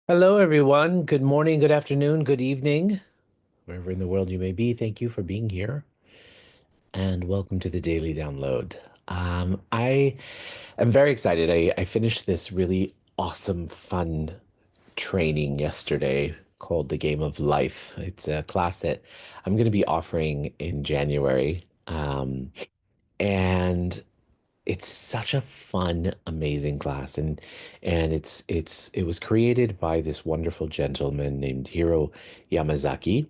Hello, everyone. Good morning, good afternoon, good evening, wherever in the world you may be. Thank you for being here and welcome to the Daily Download. I am very excited. I finished this really awesome, fun training yesterday called The Game of Life. It's a class that I'm going to be offering in January. And it's such a fun, amazing class, and it was created by this wonderful gentleman named Hiro Yamazaki,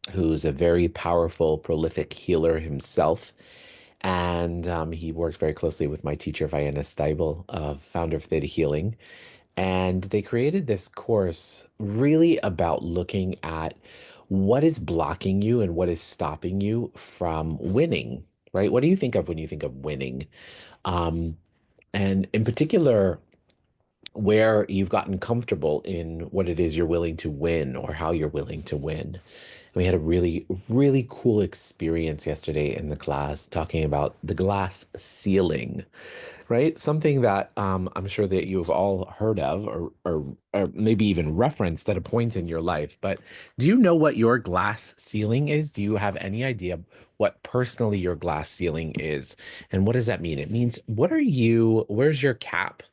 who's a very powerful, prolific healer himself. And he worked very closely with my teacher, Vienna Steibel, founder of ThetaHealing. And they created this course really about looking at what is blocking you and what is stopping you from winning, right? What do you think of when you think of winning? Um, and in particular, where you've gotten comfortable in what it is you're willing to win or how you're willing to win. We had a really, really cool experience yesterday in the class talking about the glass ceiling, right? Something that I'm sure that you've all heard of or maybe even referenced at a point in your life. But do you know what your glass ceiling is? Do you have any idea what personally your glass ceiling is? And what does that mean? It means where's your cap?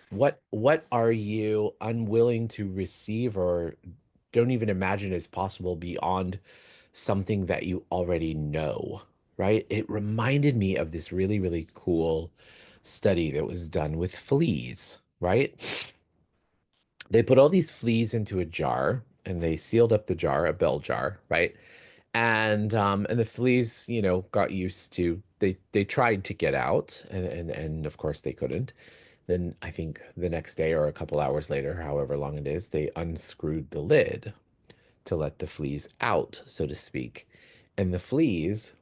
What are you unwilling to receive or don't even imagine is possible beyond something that you already know, right? It reminded me of this really, really cool study that was done with fleas, right? They put all these fleas into a jar and they sealed up the jar, a bell jar, right? And the fleas, got used to they tried to get out and of course they couldn't. Then I think the next day or a couple hours later, however long it is, they unscrewed the lid to let the fleas out, so to speak. And the fleas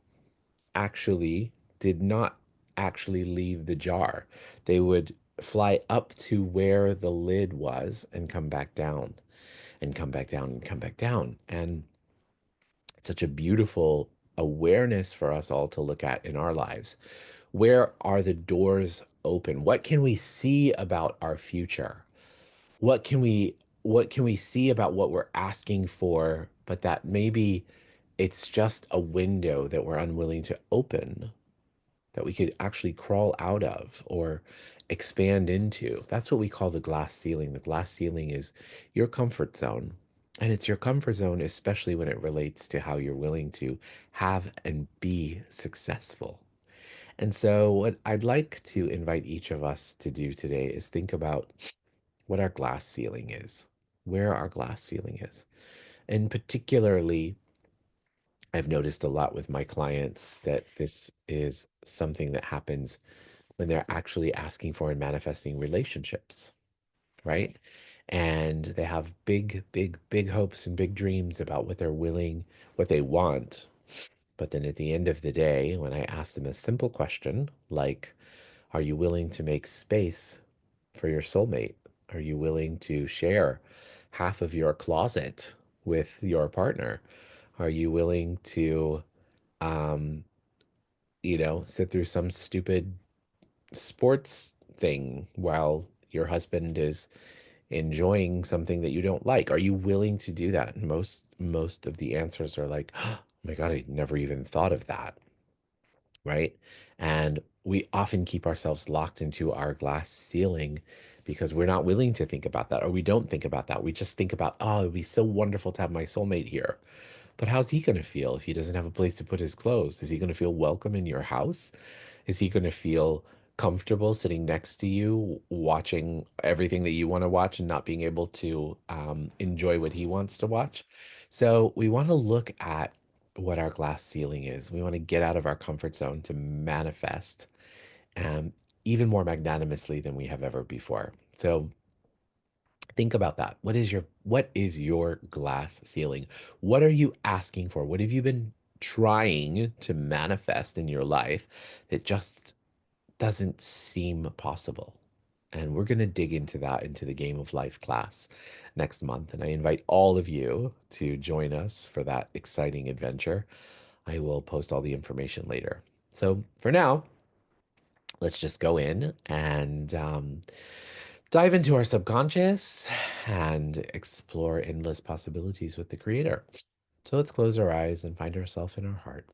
actually did not actually leave the jar. They would fly up to where the lid was and come back down and come back down and come back down. And it's such a beautiful awareness for us all to look at in our lives. Where are the doors open? What can we see about our future? What can we see about what we're asking for, but that maybe it's just a window that we're unwilling to open, that we could actually crawl out of or expand into. That's what we call the glass ceiling. The glass ceiling is your comfort zone. And it's your comfort zone, especially when it relates to how you're willing to have and be successful. And so, what I'd like to invite each of us to do today is think about what our glass ceiling is, where our glass ceiling is. And particularly, I've noticed a lot with my clients that this is something that happens when they're actually asking for and manifesting relationships, right? And they have big, big, big hopes and big dreams about what they want. But then at the end of the day, when I ask them a simple question like, are you willing to make space for your soulmate? Are you willing to share half of your closet with your partner? Are you willing to, um, sit through some stupid sports thing while your husband is enjoying something that you don't like? Are you willing to do that? And most of the answers are like, oh my God, I never even thought of that, right? And we often keep ourselves locked into our glass ceiling because we're not willing to think about that, or we don't think about that. We just think about, oh, it'd be so wonderful to have my soulmate here. But how's he going to feel if he doesn't have a place to put his clothes? Is he going to feel welcome in your house? Is he going to feel comfortable sitting next to you, watching everything that you want to watch and not being able to enjoy what he wants to watch? So we want to look at what our glass ceiling is. We want to get out of our comfort zone to manifest even more magnanimously than we have ever before. So think about that. What is your glass ceiling? What are you asking for? What have you been trying to manifest in your life that just doesn't seem possible? And we're going to dig into that into the Game of Life class next month. And I invite all of you to join us for that exciting adventure. I will post all the information later. So for now, let's just go in and dive into our subconscious and explore endless possibilities with the Creator. So let's close our eyes and find ourselves in our heart.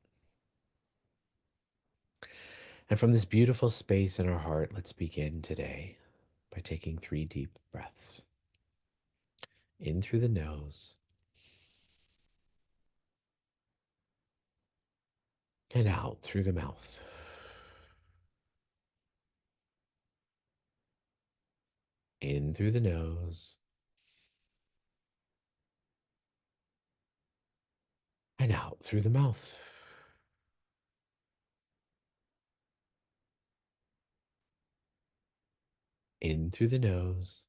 And from this beautiful space in our heart, let's begin today by taking 3 deep breaths in through the nose and out through the mouth. In through the nose and out through the mouth. In through the nose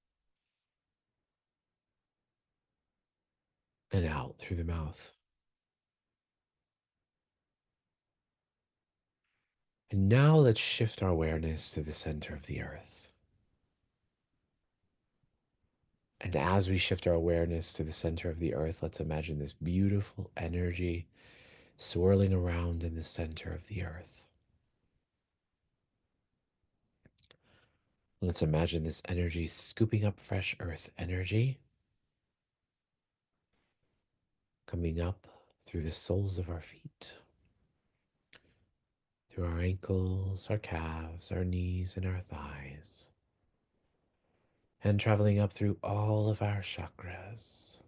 and out through the mouth. And now let's shift our awareness to the center of the earth. And as we shift our awareness to the center of the earth, let's imagine this beautiful energy swirling around in the center of the earth. Let's imagine this energy scooping up fresh earth energy, coming up through the soles of our feet, through our ankles, our calves, our knees, and our thighs, and traveling up through all of our chakras,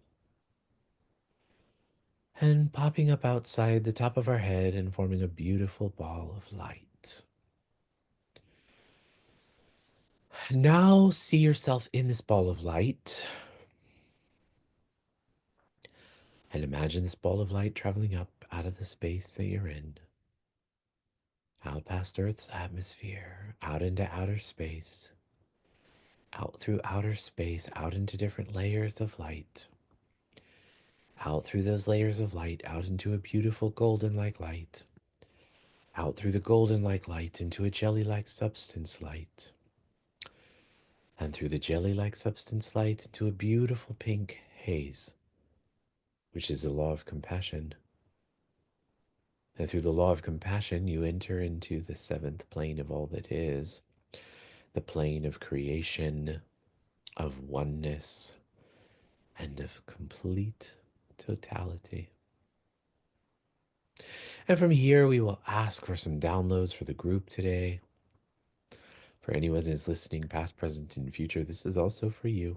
and popping up outside the top of our head and forming a beautiful ball of light. Now see yourself in this ball of light, and imagine this ball of light traveling up out of the space that you're in, out past Earth's atmosphere, out into outer space, out through outer space, out into different layers of light, out through those layers of light, out into a beautiful golden like light, out through the golden like light into a jelly like substance light, and through the jelly like substance light into a beautiful pink haze, which is the law of compassion. And through the law of compassion, you enter into the seventh plane of all that is, the plane of creation, of oneness, and of complete totality. And from here, we will ask for some downloads for the group today. For anyone who's listening, past, present, and future, this is also for you.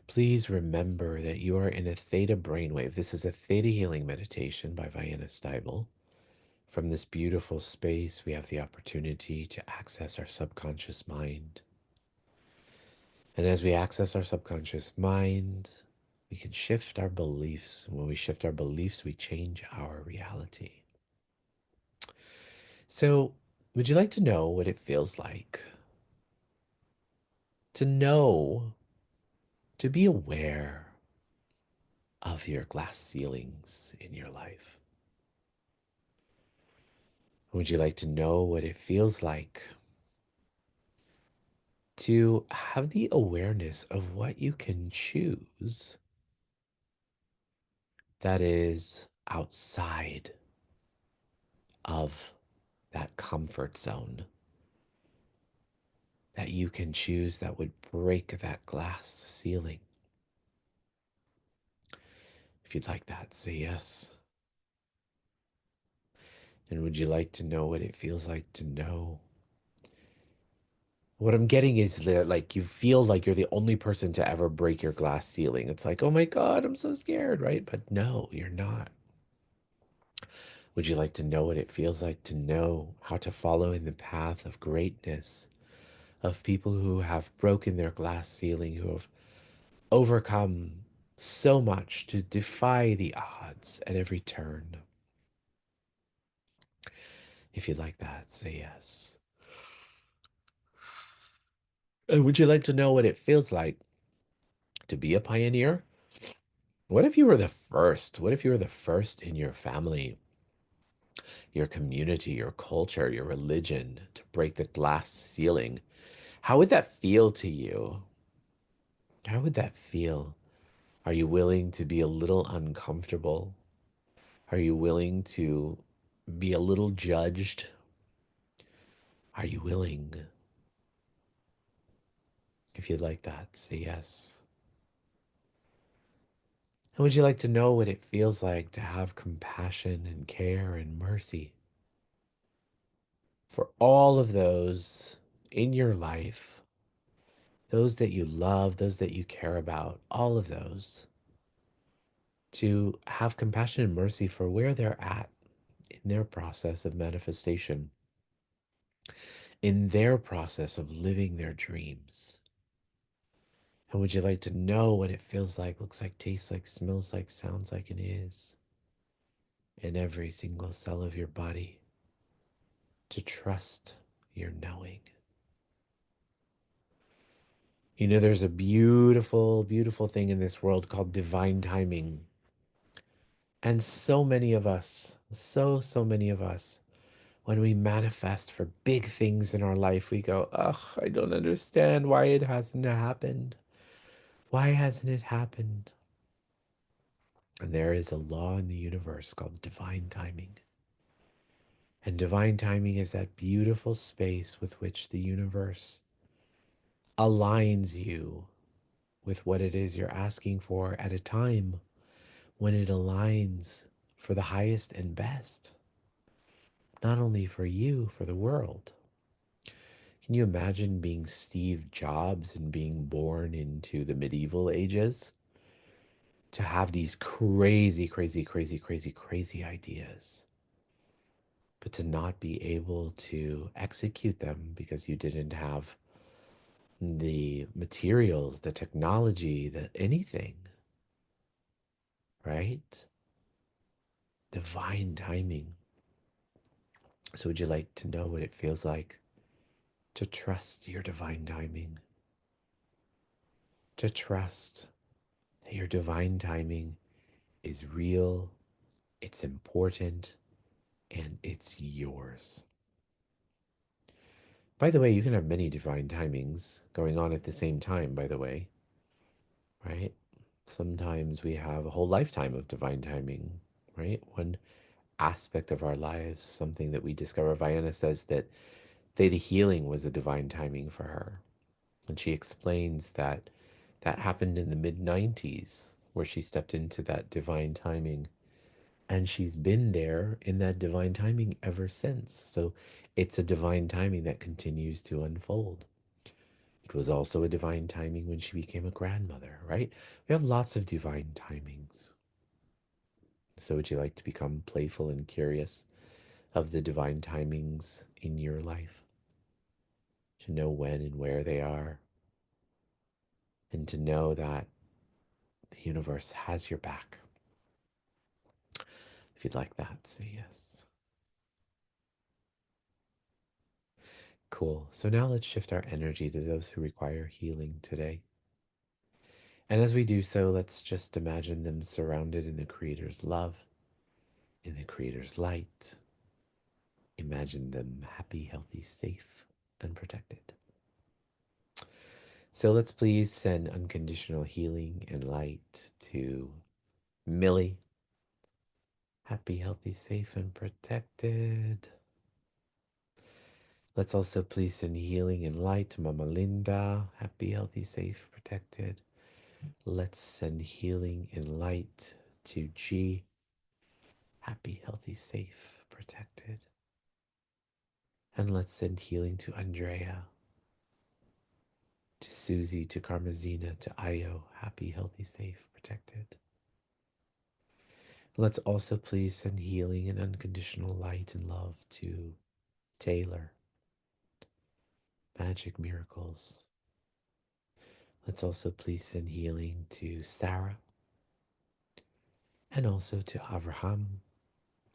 Please remember that you are in a theta brainwave. This is a theta healing meditation by Vienna Steibel. From this beautiful space, we have the opportunity to access our subconscious mind. And as we access our subconscious mind, we can shift our beliefs. And when we shift our beliefs, we change our reality. So, would you like to know what it feels like to know, to be aware of your glass ceilings in your life? Would you like to know what it feels like to have the awareness of what you can choose that is outside of that comfort zone, that you can choose that would break that glass ceiling? If you'd like that, say yes. And would you like to know what it feels like to know? What I'm getting is that, like, you feel like you're the only person to ever break your glass ceiling. It's like, oh my God, I'm so scared, right? But no, you're not. Would you like to know what it feels like to know how to follow in the path of greatness, of people who have broken their glass ceiling, who have overcome so much to defy the odds at every turn? If you'd like that, say yes. And would you like to know what it feels like to be a pioneer? What if you were the first? What if you were the first in your family, your community, your culture, your religion to break the glass ceiling? How would that feel to you? How would that feel? Are you willing to be a little uncomfortable? Are you willing to be a little judged? Are you willing If you'd like that, say yes. And would you like to know what it feels like to have compassion and care and mercy for all of those in your life, those that you love, those that you care about, all of those, to have compassion and mercy for where they're at in their process of manifestation, in their process of living their dreams? And would you like to know what it feels like, looks like, tastes like, smells like, sounds like, and is in every single cell of your body, to trust your knowing? You know, there's a beautiful, beautiful thing in this world called divine timing. And so many of us, so many of us, when we manifest for big things in our life, we go, ugh, I don't understand why it hasn't happened. Why hasn't it happened? And there is a law in the universe called divine timing. And divine timing is that beautiful space with which the universe aligns you with what it is you're asking for at a time when it aligns for the highest and best, not only for you, for the world. Can you imagine being Steve Jobs and being born into the medieval ages to have these crazy, crazy, crazy, crazy, crazy ideas, but to not be able to execute them because you didn't have the materials, the technology, the anything, right? Divine timing. So, would you like to know what it feels like to trust your divine timing? To trust that your divine timing is real, it's important, and it's yours. By the way, you can have many divine timings going on at the same time, by the way, right? Sometimes we have a whole lifetime of divine timing, right? One aspect of our lives, something that we discover. Vienna says that theta healing was a divine timing for her. And she explains that that happened in the mid 90s, where she stepped into that divine timing. And she's been there in that divine timing ever since. So it's a divine timing that continues to unfold. It was also a divine timing when she became a grandmother, right? We have lots of divine timings. So would you like to become playful and curious of the divine timings in your life? To know when and where they are, and to know that the universe has your back. If you'd like that, say yes. Cool. So now let's shift our energy to those who require healing today. And as we do so, let's just imagine them surrounded in the Creator's love, in the Creator's light. Imagine them happy, healthy, safe, and protected. So let's please send unconditional healing and light to Millie. Happy, healthy, safe, and protected. Let's also please send healing and light to Mama Linda. Happy, healthy, safe, protected. Let's send healing and light to G. Happy, healthy, safe, protected. And let's send healing to Andrea, to Susie, to Carmazina, to Io. Happy, healthy, safe, protected. Let's also please send healing and unconditional light and love to Taylor. Magic miracles. Let's also please send healing to Sarah and also to Avraham.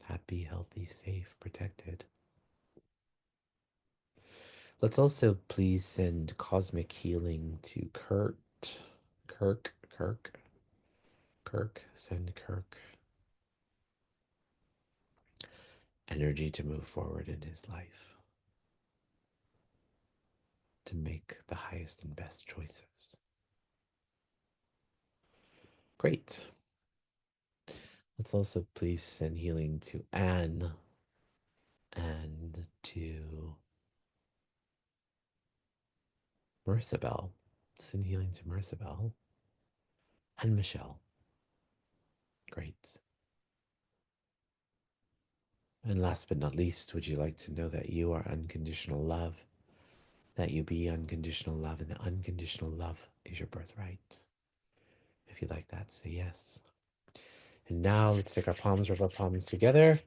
Happy, healthy, safe, protected. Let's also please send cosmic healing to Kurt. Kirk, send Kirk energy to move forward in his life, to make the highest and best choices. Great. Let's also please send healing to Anne and to Marissa Bell. Send healing to Marcibel and Michelle. Great. And last but not least, would you like to know that you are unconditional love, that you be unconditional love, and that unconditional love is your birthright? If you like that, say yes. And now let's take our palms, rub our palms together.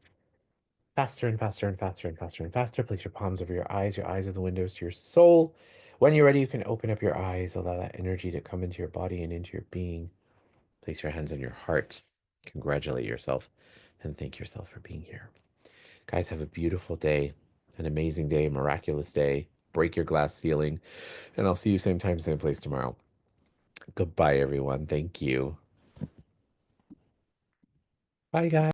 Faster and faster and faster and faster and faster. Place your palms over your eyes. Your eyes are the windows to your soul. When you're ready, you can open up your eyes. Allow that energy to come into your body and into your being. Place your hands on your heart. Congratulate yourself and thank yourself for being here. Guys, have a beautiful day, an amazing day, miraculous day. Break your glass ceiling. And I'll see you same time, same place tomorrow. Goodbye, everyone. Thank you. Bye, guys.